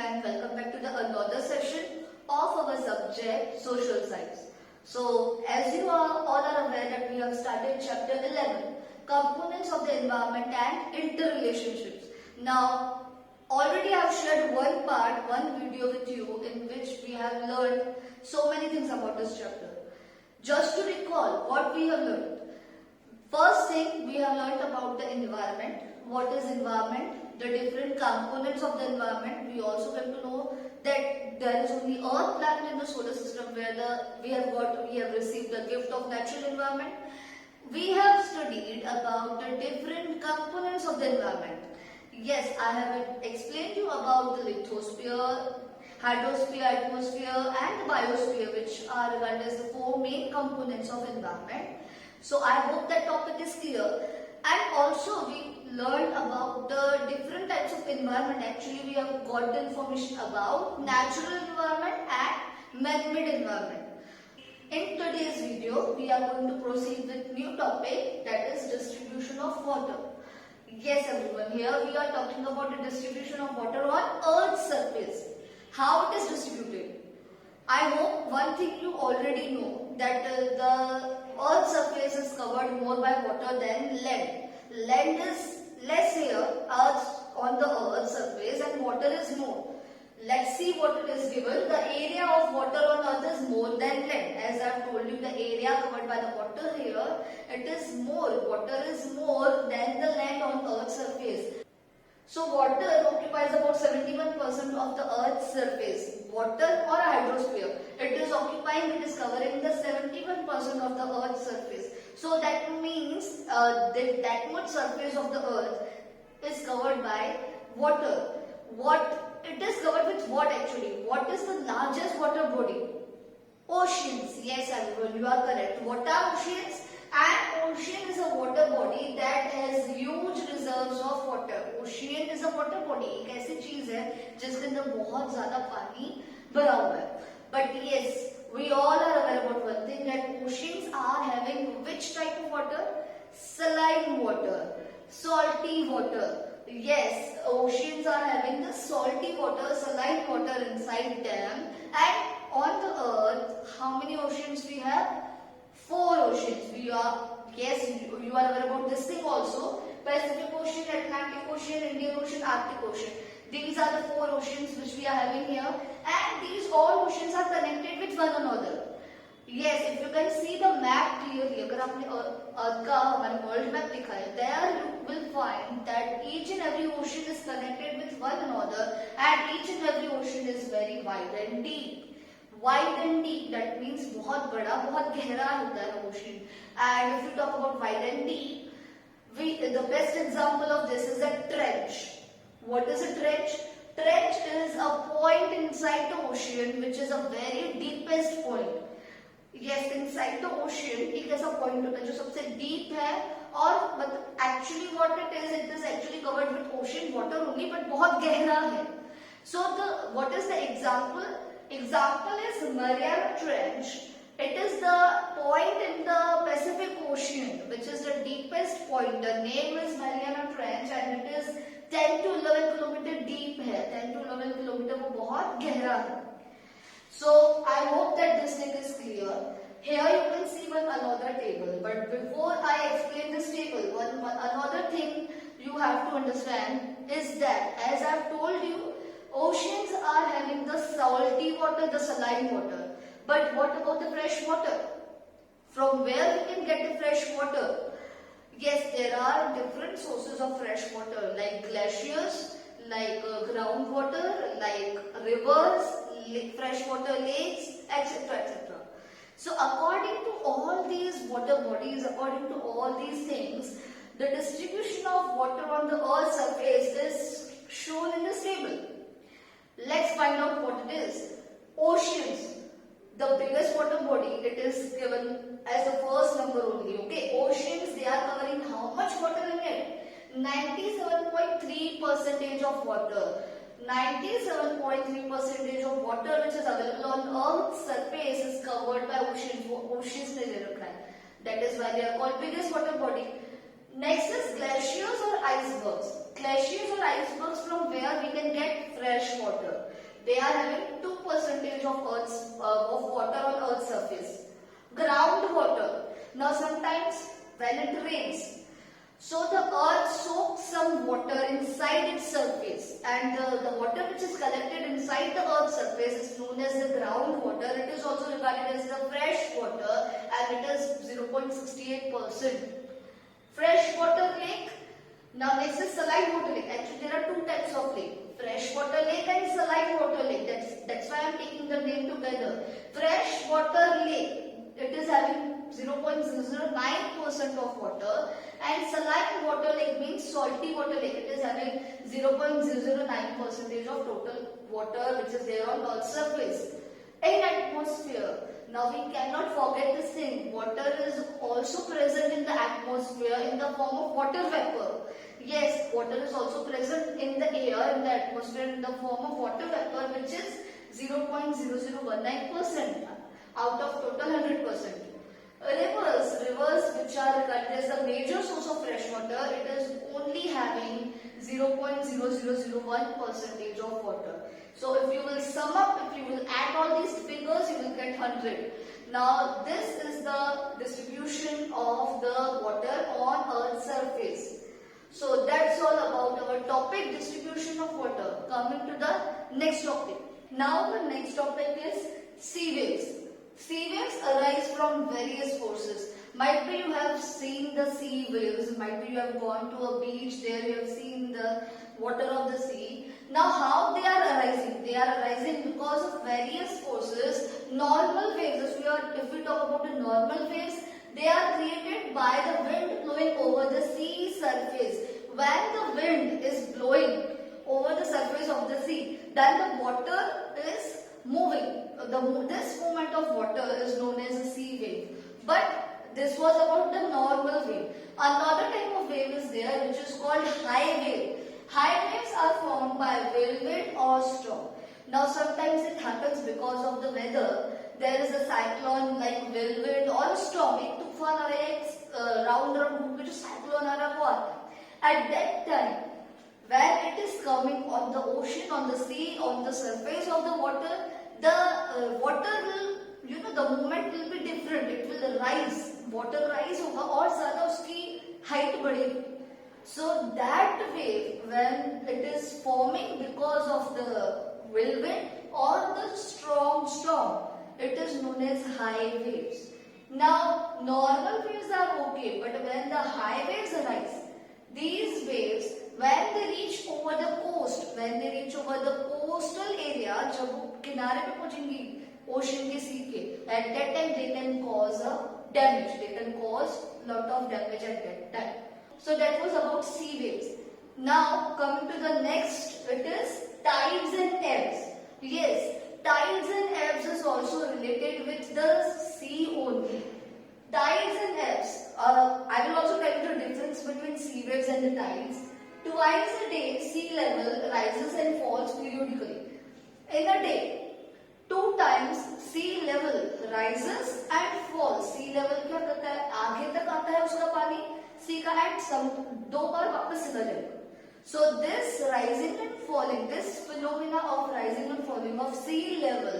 and welcome back to the another session of our subject social science. So as you are all are aware that we have started chapter 11, components of the environment and interrelationships. Now already I have shared one video with you in which we have learned so many things about this chapter. Just to recall what we have learned. First thing, we have learnt about the environment. What is environment? The different components of the environment. We also came to know that there is only Earth planet in the solar system where we have received the gift of natural environment. We have studied about the different components of the environment. Yes, I have explained you about the lithosphere, hydrosphere, atmosphere and the biosphere, which are regarded as the four main components of environment. So I hope that topic is clear. And also we learned about the different types of environment. Actually we have got the information about natural environment and man-made environment. In today's video we are going to proceed with new topic, that is distribution of water. Yes everyone, here we are talking about the distribution of water on Earth's surface. How it is distributed. I hope one thing you already know, that the Earth's surface is covered more by water than land. Land is less here on the Earth's surface and water is more. Let's see what it is given. The area of water on Earth is more than land. As I have told you, the area covered by the water here, it is more. Water is more than the land on Earth's surface. So water occupies about 71% of the Earth's surface. Water or a hydrosphere, it is covering the 71% of the Earth's surface. So that means that much surface of the Earth is covered by water. It is covered with what actually? What is the largest water body? Oceans. Yes everyone, you are correct. What are oceans? An ocean is a water body that has huge reserves of water. Ocean is a water body. एक ऐसी चीज है जिसके अंदर बहुत ज़्यादा पानी भरा हुआ है. But yes, we all are aware about one thing, that oceans are having which type of water? Saline water, salty water. Yes, oceans are having the salty water, saline water inside them. And on the Earth, how many oceans we have? 4 oceans. You are aware about this thing also. Pacific Ocean, Atlantic Ocean, Indian Ocean, Arctic Ocean. These are the 4 oceans which we are having here, and these all oceans are connected with one another. Yes, if you can see the map clearly, अगर आपने Earth का हमारे world map देखा है, there you will find that each and every ocean is connected with one another, and each and every ocean is very wide and deep. Wide and deep, that means बहुत बड़ा, बहुत गहरा होता है ocean. And if you talk about wide and deep, the best example of this is a trench. What is a trench? Trench is a point inside the ocean which is a very deepest point. Yes, inside the ocean एक ऐसा point होता है जो सबसे deep है, और मतलब actually what it is actually covered with ocean water only, but बहुत गहरा है. So what is the example? Example is Mariana Trench. It is the point in the Pacific Ocean which is the deepest point. The name is Mariana Trench and it is 10 to 11 kilometer deep है. 10 to 11 kilometer वो बहुत गहरा है. So I hope that this thing is clear. Here you can see another table. But before I explain this table, another thing you have to understand is that, as I have told you, oceans are having the salty water, the saline water. But what about the fresh water? From where we can get the fresh water? Yes, there are different sources of fresh water, like glaciers, like groundwater, like rivers, freshwater lakes, etc. etc. So according to all these water bodies, according to all these things, the distribution of water on the Earth's surface is shown in this table. Let's find out what it is. Oceans, the biggest water body, it is given as the first number only. Okay, oceans, they are covering how much water in it? 97.3% of water. 97.3% of water which is available on Earth's surface is covered by oceans. Oceans ने ले रखा है. That is why they are called biggest water body. Next is glaciers or icebergs. Glaciers or icebergs from where we can get fresh water. they are having 2% of Earth's of water on Earth's surface. Groundwater. Now sometimes when it rains, so the earth soaks some water inside its surface, and the water which is collected inside the earth's surface is known as the groundwater. It is also regarded as the fresh water, and it is 0.68%. Freshwater lake. Now next is saline water lake. Actually there are two types of lake. Freshwater lake and saline water lake. That's why I am taking the name together. Freshwater lake, it is having 0.009% of water, and saline water lake means salty water lake. It is having 0.009% of total water which is there on Earth's surface. In atmosphere, now we cannot forget this thing. Water is also present in the atmosphere in the form of water vapor. Yes, water is also present in the air, in the atmosphere in the form of water vapor, which is 0.0019% out of total 100%. Rivers which are regarded as the major source of fresh water, it is only having 0.0001% of water. So if you will sum up, if you will add all these figures, you will get 100. Now this is the distribution of the water on Earth's surface. So that's all about our topic, distribution of water. Coming to the next topic. Now the next topic is sea waves. Sea waves arise from various forces. Might be you have seen the sea waves, might be you have gone to a beach, there you have seen the water of the sea. Now how they are arising? They are arising because of various forces. Normal waves, if we talk about the normal waves, they are created by the wind blowing over the sea surface. When the wind is blowing over the surface of the sea, then the water is moving. This movement of water is known as a sea wave. But this was about the normal wave. Another type of wave is there which is called high wave. High waves are formed by whirlwind or storm. Now sometimes it happens because of the weather. There is a cyclone like whirlwind or storm. एक तूफान आ रहा है, round घूम के जो cyclone आ रहा है वो आता है. At that time, when it is coming on the ocean, on the sea, on the surface of the water, the water will, the movement will be different. It will rise. Water rise होगा और ज़्यादा उसकी height बढ़ेगी. So that wave, when it is forming because of the whirlwind or the strong storm, it is known as high waves. Now, normal waves are okay, but when the high waves arise, these waves, when they reach over the coast, when they reach over the coastal area, जब वो किनारे पे पहुंचेंगी ocean के sea के, at that time they can cause a damage. They can cause lot of damage at that time. So that was about sea waves. Now coming to the next, it is tides and ebbs. Yes, tides and ebbs is also related with the sea only. Tides and ebbs. I will also tell you the difference between sea waves and the tides. Twice a day, sea level rises and falls periodically. In a day, 2 times sea level rises and falls. Sea level क्या करता है? आगे तक आता है उसका पानी. Sea का at some 2 बार वापस चला जाएगा. So this rising and falling, this phenomena of rising and falling of sea level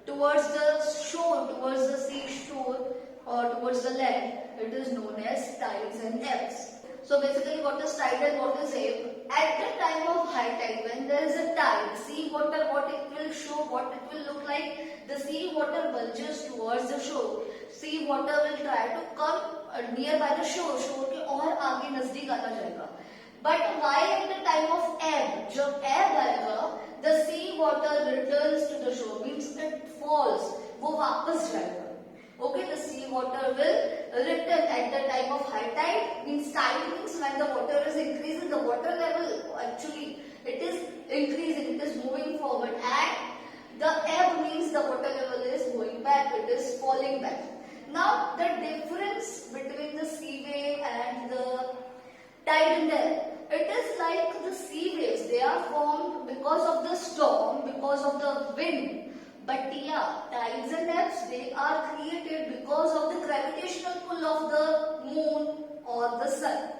towards the shore, towards the sea shore or towards the land, it is known as tides and ebbs. So basically what is tide and what is ebb? At the time of high tide, when there is a tide, sea water, what it will show, what it will look like, the sea water bulges towards the shore. Sea water will try to come near by the shore, shore के और आगे नजदीक आता जाएगा. But while at the time of ebb, जब ebb आएगा, the sea water returns to the shore, means it falls, वो वापस जाएगा. Okay, the sea water will return at the time of high tide. Means tide means when the water is increasing, the water level actually it is increasing, it is moving forward, and the ebb means the water level is going back, it is falling back. Now the difference between the sea wave and the tide and ebb, it is like the sea waves, they are formed because of the storm, because of the wind. But yeah, tides and ebbs, they are created because of the gravitational pull of the moon or the sun.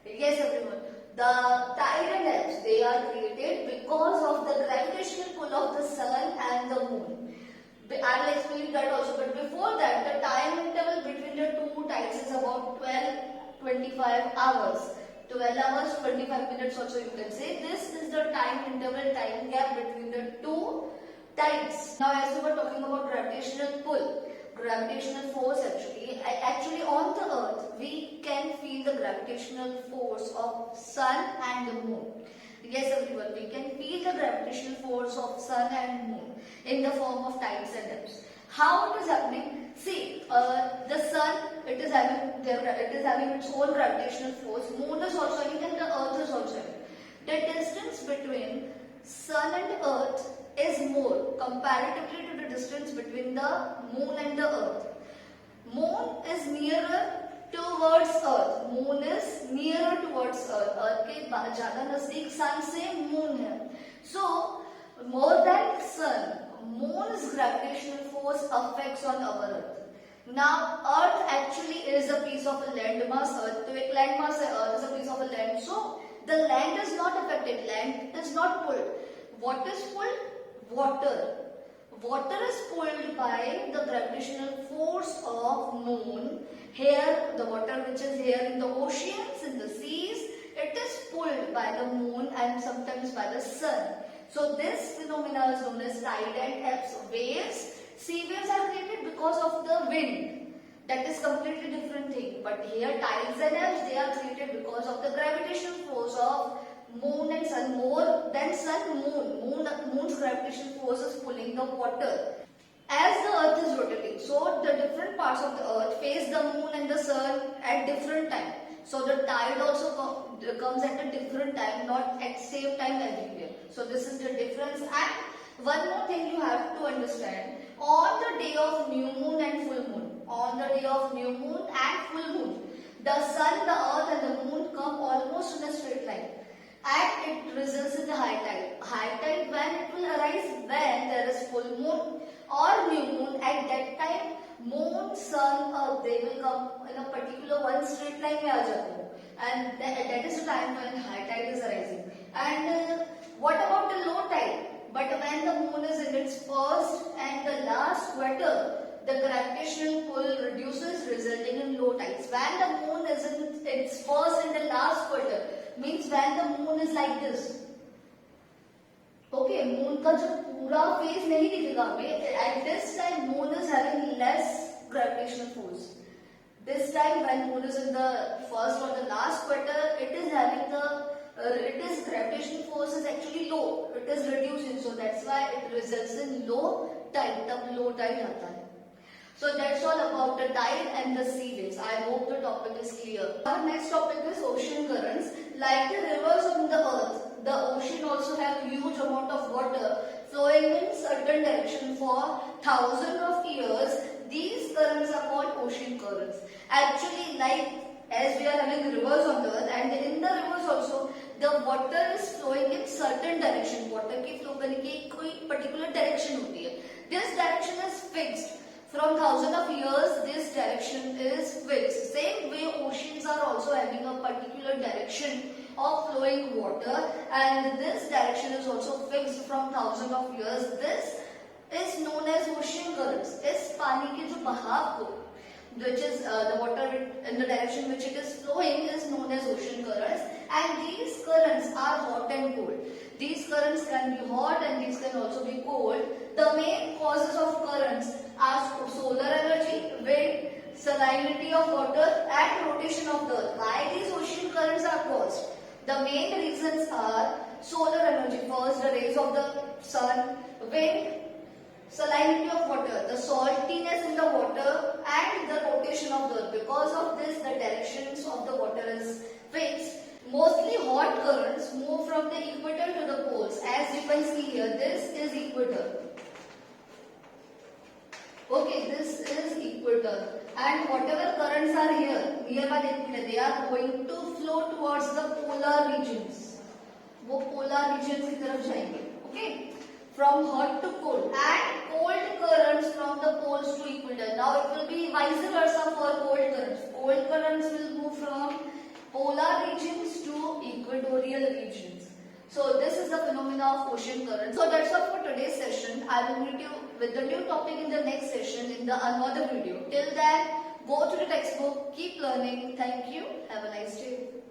Yes everyone, The tide and ebb, they are created because of the gravitational pull of the sun and the moon. I will explain that also, but before that, the time interval between the two tides is about 12-25 hours. 12 hours, 25 minutes also you can say. This is the time interval, time gap between the two tides. Now as we were talking about gravitational pull, gravitational force actually on the earth, we can feel the gravitational force of sun and the moon. Yes everyone, we can feel the gravitational force of sun and moon in the form of tides and ebbs. How it is happening? See, the sun, it is having its own gravitational force. Moon is also having, and the earth is also having. The distance between sun and earth is more comparatively to the distance between the moon and the earth. Moon is nearer towards earth. Moon is nearer towards earth. Earth के ज़्यादा नजदीक sun से moon है. So more than sun, moon's gravitational force affects on our earth. Now earth actually is a piece of a landmass. Earth तो एक landmass है. Earth is a piece of a land. So the land is not affected. Land is not pulled. What is pulled? Water. Water is pulled by the gravitational force of moon. Here, the water which is here in the oceans, in the seas, it is pulled by the moon and sometimes by the sun. So this phenomena is known as tide and ebb. Waves, sea waves are created because of the wind. That is completely different thing. But here tides and ebbs, they are created because of the gravitational force of moon and sun. More than sun, moon's gravitational force is pulling the water. As the earth is rotating, so the different parts of the earth face the moon and the sun at different time. So the tide also comes at a different time, not at same time everywhere. So this is the difference. And one more thing you have to understand, on the day of new moon and full moon, on the day of new moon and full moon, the sun, the earth and the moon come almost in a straight line. And it results in the high tide. High tide when it will arise? When there is full moon or new moon. At that time, moon, sun, earth, they will come in a particular one straight line में आ जाते हैं. And that is the time when high tide is arising. And what about the low tide? But when the moon is in its first and the last quarter, the gravitational pull reduces, resulting in low tides. When the moon is in its first and the last quarter, means when the moon is like this. Okay, moon का जो पूरा phase नहीं दिखेगा हमें. At this time, moon is having less gravitational force. This time, when moon is in the first or the last quarter, it is having its gravitational force is actually low. It is reducing, so that's why it results in low tide. तब low tide आता है. So that's all about the tide and the sea waves. I hope the topic is clear. Our next topic is ocean currents. Like the rivers on the earth, the ocean also have huge amount of water flowing in certain direction for thousands of years. These currents are called ocean currents. Actually, like as we are having rivers on the earth, and in the rivers also, the water is flowing in certain direction. Water की flow करने की कोई particular direction होती है. This direction is fixed. From thousands of years, this direction is fixed. Same way, oceans are also having a particular direction of flowing water, and this direction is also fixed from thousands of years. This is known as ocean currents. इस पानी के जो बहाव को, which is the water in the direction which it is flowing, is known as ocean currents. And these currents are hot and cold. These currents can be hot and these can also be cold. The main causes of currents are solar energy, wind, salinity of water and rotation of the earth. Why these ocean currents are caused? The main reasons are solar energy. First, the rays of the sun, wind, salinity of water, the saltiness in the water and the rotation of the earth. Because of this, the directions of the water is fixed. Mostly hot currents move from the equator to the poles. As you can see here, this is equator. Okay, this is equator. And whatever currents are here, nearby the equator, they are going to flow towards the polar regions. वो polar regions की तरफ जाएंगे. Okay, from hot to cold, and cold currents from the poles to equator. Now it will be vice versa for cold currents. Cold currents will move from polar regions to equatorial regions. So this is the phenomena of ocean current. So that's all for today's session. I will meet you with the new topic in the next session in the another video. Till then, go to the textbook, keep learning. Thank you. Have a nice day.